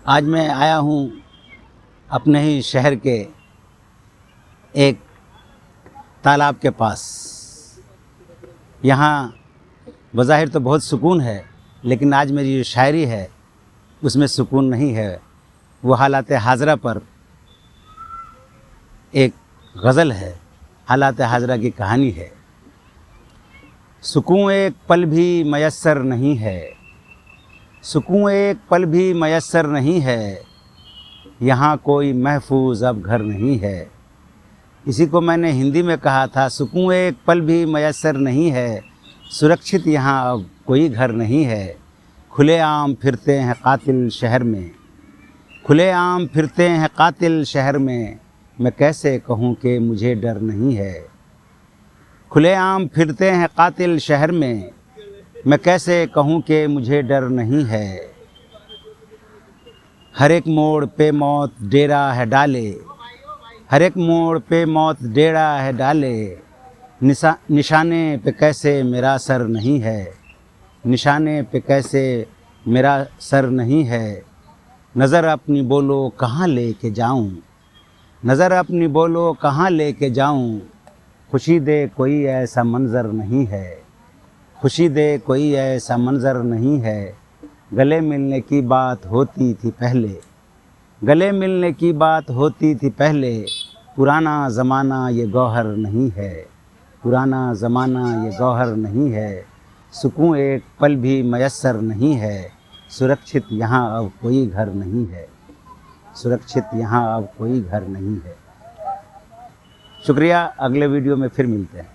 आज मैं आया हूँ अपने ही शहर के एक तालाब के पास। यहाँ बज़ाहिर तो बहुत सुकून है, लेकिन आज मेरी जो शायरी है उसमें सुकून नहीं है। वो हालात हाज़रा पर एक गज़ल है, हालात हाज़रा की कहानी है। सुकून एक पल भी मयस्सर नहीं है, सुकून एक पल भी मयस्सर नहीं है, यहाँ कोई महफूज अब घर नहीं है। इसी को मैंने हिंदी में कहा था, सुकून एक पल भी मयस्सर नहीं है, सुरक्षित यहाँ अब कोई घर नहीं है। खुलेआम फिरते हैं कातिल शहर में, खुलेआम फिरते हैं कातिल शहर में, मैं कैसे कहूँ कि मुझे डर नहीं है। खुलेआम फिरते हैं कातिल शहर में, मैं कैसे कहूँ कि मुझे डर नहीं है। हर एक मोड़ पे मौत डेरा है डाले, हर एक मोड़ पे मौत डेरा है डाले, निशाने पे कैसे मेरा सर नहीं है, निशाने पे कैसे मेरा सर नहीं है। नज़र अपनी बोलो कहाँ लेके जाऊँ, नज़र अपनी बोलो कहाँ लेके जाऊँ, खुशी दे कोई ऐसा मंज़र नहीं है, खुशी दे कोई ऐसा मंज़र नहीं है। गले मिलने की बात होती थी पहले, गले मिलने की बात होती थी पहले, पुराना ज़माना ये गौहर नहीं है, पुराना ज़माना ये गौहर नहीं है। सुकून एक पल भी मयस्सर नहीं है, सुरक्षित यहाँ अब कोई घर नहीं है, सुरक्षित यहाँ अब कोई घर नहीं है। शुक्रिया, अगले वीडियो में फिर मिलते हैं।